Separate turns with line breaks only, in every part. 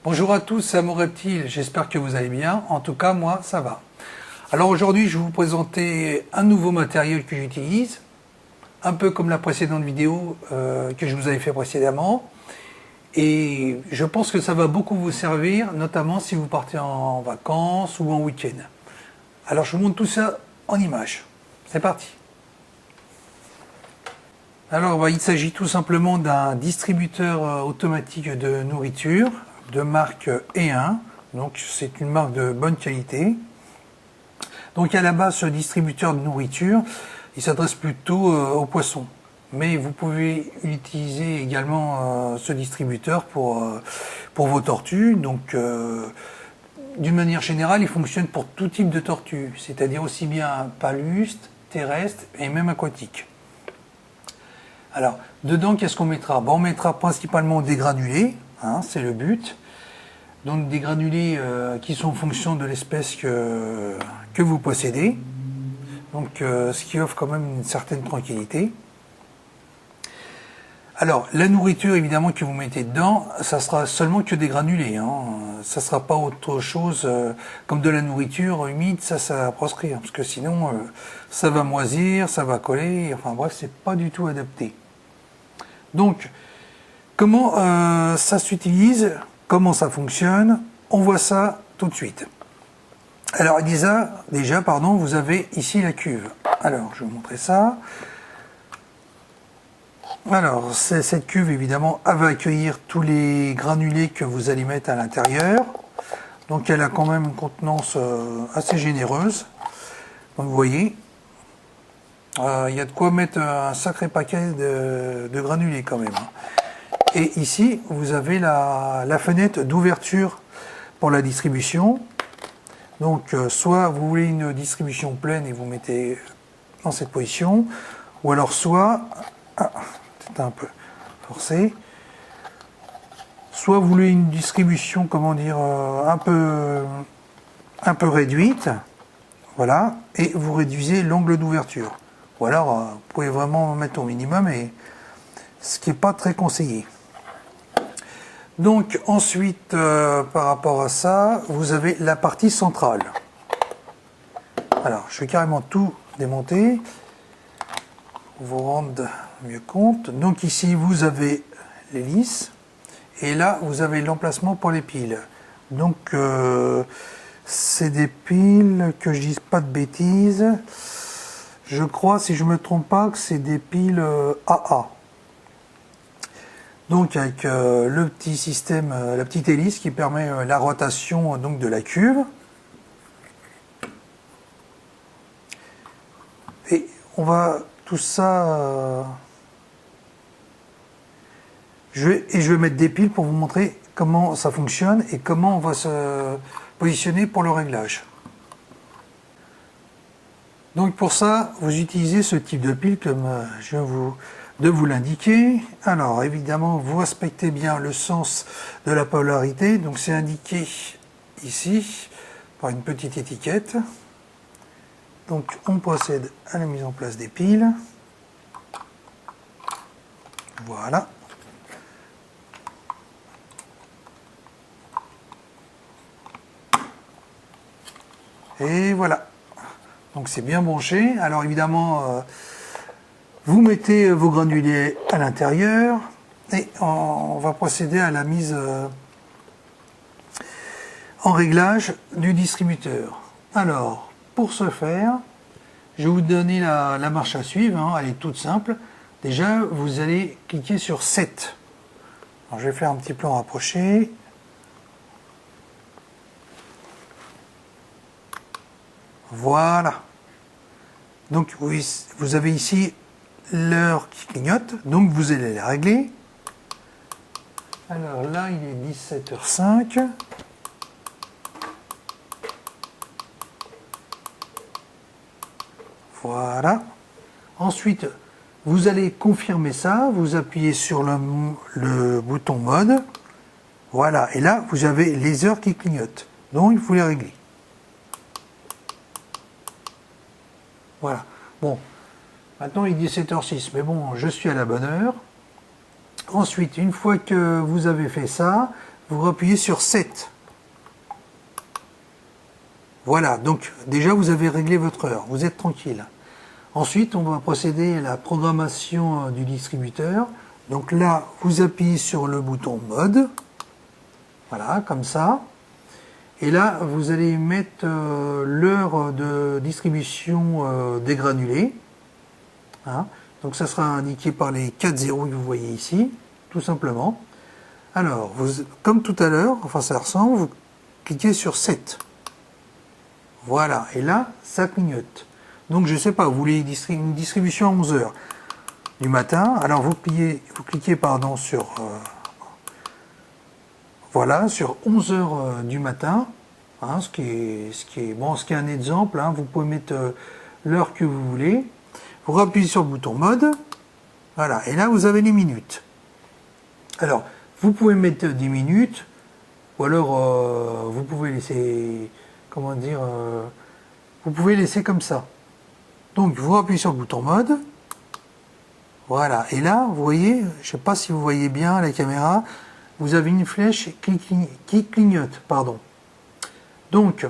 Bonjour à tous, c'est Amour Reptile, j'espère que vous allez bien. En tout cas, moi, ça va. Alors aujourd'hui, je vais vous présenter un nouveau matériel que j'utilise, un peu comme la précédente vidéo que je vous avais fait précédemment. Et je pense que ça va beaucoup vous servir, notamment si vous partez en vacances ou en week-end. Alors je vous montre tout ça en images. C'est parti. Alors il s'agit tout simplement d'un distributeur automatique de nourriture de marque E1. Donc c'est une marque de bonne qualité. Donc à la base, ce distributeur de nourriture, il s'adresse plutôt aux poissons. Mais vous pouvez utiliser également ce distributeur pour vos tortues. Donc d'une manière générale, il fonctionne pour tout type de tortues, c'est-à-dire aussi bien palustres, terrestres et même aquatiques. Alors, dedans, qu'est-ce qu'on mettra? On mettra principalement des granulés, hein, c'est le but. Donc des granulés qui sont en fonction de l'espèce que vous possédez. Donc ce qui offre quand même une certaine tranquillité. Alors la nourriture évidemment que vous mettez dedans, ça sera seulement que des granulés. Hein. Ça ne sera pas autre chose comme de la nourriture humide, ça va proscrire. Parce que sinon ça va moisir, ça va coller, enfin bref, c'est pas du tout adapté. Donc comment ça s'utilise? Comment ça fonctionne? On voit ça tout de suite. Alors déjà, vous avez ici la cuve. Alors, je vais vous montrer ça. Alors, cette cuve, évidemment, elle va accueillir tous les granulés que vous allez mettre à l'intérieur. Donc, elle a quand même une contenance assez généreuse. Donc, vous voyez, il y a de quoi mettre un sacré paquet de granulés quand même. Et ici, vous avez la fenêtre d'ouverture pour la distribution. Donc, soit vous voulez une distribution pleine et vous mettez dans cette position, ou alors soit, c'est un peu forcé, soit vous voulez une distribution, comment dire, un peu réduite, voilà, et vous réduisez l'angle d'ouverture. Ou alors, vous pouvez vraiment mettre au minimum, et ce qui n'est pas très conseillé. Donc ensuite, par rapport à ça, vous avez la partie centrale. Alors, je vais carrément tout démonter pour vous rendre mieux compte. Donc ici, vous avez l'hélice et là, vous avez l'emplacement pour les piles. Donc, c'est des piles, que je dise pas de bêtises. Je crois, si je me trompe pas, que c'est des piles AA. Donc avec le petit système, la petite hélice qui permet la rotation donc de la cuve. Et on va tout ça... je vais mettre des piles pour vous montrer comment ça fonctionne et comment on va se positionner pour le réglage. Donc pour ça, vous utilisez ce type de pile comme je viens de vous l'indiquer. Alors évidemment, vous respectez bien le sens de la polarité. Donc c'est indiqué ici par une petite étiquette. Donc on procède à la mise en place des piles. Voilà. Et voilà. Donc c'est bien branché. Alors évidemment, vous mettez vos granulés à l'intérieur et on va procéder à la mise en réglage du distributeur. Alors, pour ce faire, je vais vous donner la marche à suivre, hein, elle est toute simple. Déjà, vous allez cliquer sur 7. Alors, je vais faire un petit plan rapproché. Voilà. Donc, vous avez ici l'heure qui clignote, donc vous allez la régler. Alors là, il est 17h05. Voilà. Ensuite, vous allez confirmer ça, vous appuyez sur le bouton mode. Voilà, et là, vous avez les heures qui clignotent. Donc, il faut les régler. Voilà. Bon, maintenant il est 17h06, mais bon, je suis à la bonne heure. Ensuite, une fois que vous avez fait ça, vous appuyez sur 7. Voilà, donc déjà vous avez réglé votre heure, vous êtes tranquille. Ensuite, on va procéder à la programmation du distributeur. Donc là, vous appuyez sur le bouton mode. Voilà, comme ça. Et là, vous allez mettre l'heure de distribution des granulés. Hein. Donc ça sera indiqué par les 4 zéros que vous voyez ici, tout simplement. Alors, comme tout à l'heure, enfin ça ressemble, vous cliquez sur 7. Voilà, et là, ça clignote. Donc je ne sais pas, vous voulez une distribution à 11 h du matin, alors vous cliquez pardon, sur, voilà, sur 11 h du matin, hein, ce qui est un exemple, hein, vous pouvez mettre l'heure que vous voulez, vous appuyez sur le bouton mode, voilà, et là vous avez les minutes. Alors, vous pouvez mettre 10 minutes, ou alors vous pouvez laisser, comment dire, vous pouvez laisser comme ça. Donc, vous appuyez sur le bouton mode. Voilà. Et là, vous voyez, je ne sais pas si vous voyez bien à la caméra, vous avez une flèche qui clignote. Pardon. Donc,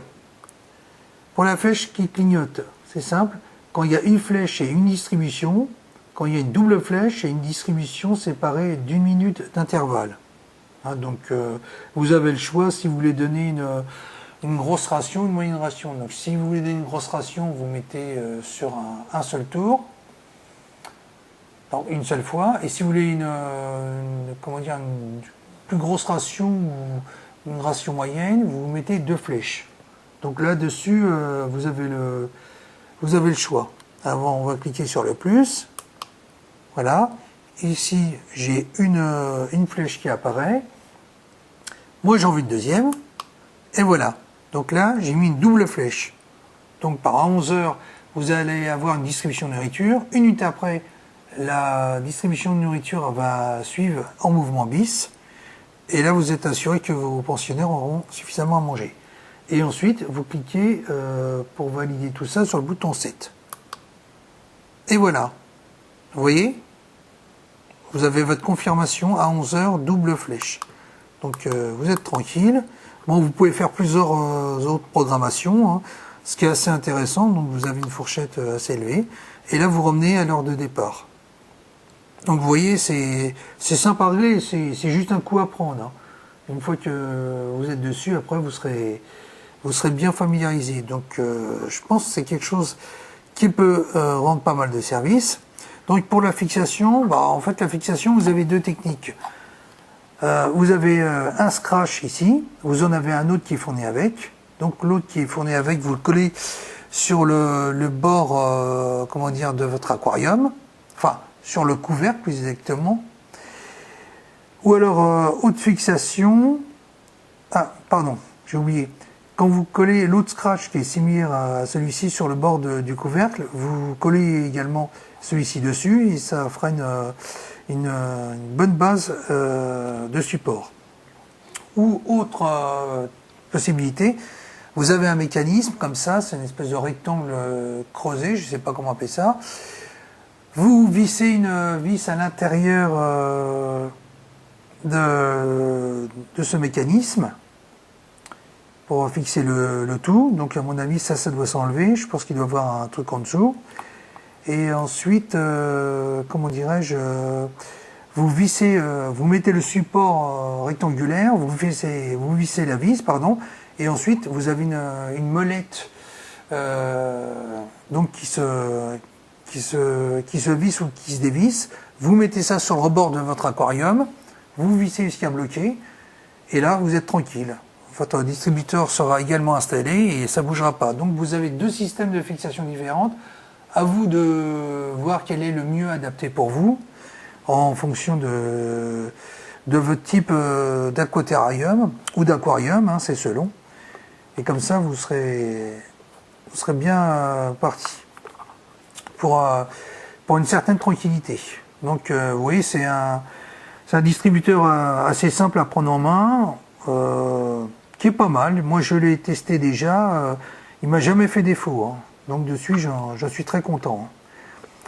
pour la flèche qui clignote, c'est simple. Quand il y a une flèche et une distribution, quand il y a une double flèche et une distribution séparée d'1 minute d'intervalle. Hein, donc, vous avez le choix si vous voulez donner une grosse ration, une moyenne ration. Donc si vous voulez donner une grosse ration, vous mettez sur un seul tour, donc une seule fois. Et si vous voulez une plus grosse ration ou une ration moyenne, vous mettez 2 flèches. Donc là-dessus, vous avez le choix. Avant, on va cliquer sur le plus. Voilà. Ici, j'ai une flèche qui apparaît. Moi, j'en veux une deuxième. Et voilà. Donc là, j'ai mis une double flèche. Donc par 11 h, vous allez avoir une distribution de nourriture. Une minute après, la distribution de nourriture va suivre en mouvement bis. Et là, vous êtes assuré que vos pensionnaires auront suffisamment à manger. Et ensuite, vous cliquez pour valider tout ça sur le bouton 7. Et voilà. Vous voyez ? Vous avez votre confirmation à 11 h, double flèche. Donc vous êtes tranquille. Bon, vous pouvez faire plusieurs autres programmations, hein, ce qui est assez intéressant. Donc vous avez une fourchette assez élevée. Et là, vous revenez à l'heure de départ. Donc vous voyez, c'est simple à régler, c'est juste un coup à prendre. Hein. Une fois que vous êtes dessus, après vous serez bien familiarisé. Donc je pense que c'est quelque chose qui peut rendre pas mal de services. Donc pour la fixation, en fait la fixation, vous avez 2 techniques. Vous avez un scratch ici, vous en avez un autre qui est fourni avec. Donc l'autre qui est fourni avec, vous le collez sur le bord, comment dire, de votre aquarium, enfin sur le couvercle plus exactement. Ou alors haute fixation. Ah, pardon, j'ai oublié. Quand vous collez l'autre scratch qui est similaire à celui-ci sur le bord du couvercle, vous collez également celui-ci dessus et ça fera une bonne base de support. Ou autre possibilité, vous avez un mécanisme comme ça, c'est une espèce de rectangle creusé, je ne sais pas comment appeler ça. Vous vissez une vis à l'intérieur de ce mécanisme pour fixer le tout. Donc à mon avis ça doit s'enlever, je pense qu'il doit y avoir un truc en dessous. Et ensuite, comment dirais-je, vous vissez, vous mettez le support rectangulaire, vous vissez la vis, pardon, et ensuite vous avez une molette donc qui se visse ou qui se dévisse. Vous mettez ça sur le rebord de votre aquarium, vous vissez ce qui a bloqué, et là vous êtes tranquille. Votre distributeur sera également installé et ça ne bougera pas. Donc vous avez 2 systèmes de fixation différentes. À vous de voir quel est le mieux adapté pour vous en fonction de votre type d'aquaterrarium ou d'aquarium, hein, c'est selon. Et comme ça, vous serez bien parti pour une certaine tranquillité. Donc, vous voyez, c'est un distributeur assez simple à prendre en main, qui est pas mal. Moi, je l'ai testé déjà. Il m'a jamais fait défaut. Hein. Donc dessus, je suis très content.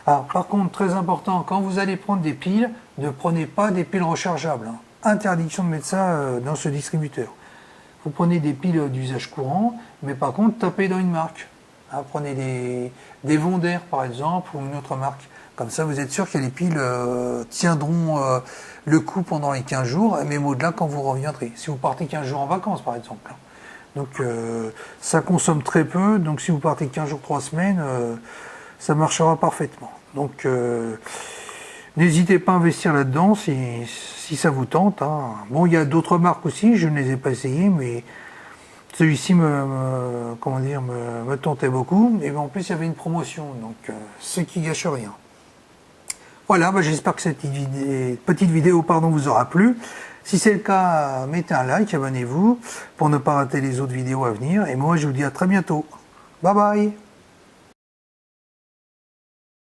Alors, par contre, très important, quand vous allez prendre des piles, ne prenez pas des piles rechargeables. Interdiction de mettre ça dans ce distributeur. Vous prenez des piles d'usage courant, mais par contre, tapez dans une marque. Prenez des Wonder, par exemple, ou une autre marque. Comme ça, vous êtes sûr que les piles tiendront le coup pendant les 15 jours, et même au-delà quand vous reviendrez. Si vous partez 15 jours en vacances, par exemple. Donc, ça consomme très peu. Donc, si vous partez 15 jours, 3 semaines, ça marchera parfaitement. Donc, n'hésitez pas à investir là-dedans si ça vous tente. Bon, il y a d'autres marques aussi, je ne les ai pas essayées, mais celui-ci me tentait beaucoup. Et en plus, il y avait une promotion, donc ce qui gâche rien. Voilà, j'espère que cette petite vidéo vous aura plu. Si c'est le cas, mettez un like, abonnez-vous pour ne pas rater les autres vidéos à venir. Et moi, je vous dis à très bientôt. Bye bye!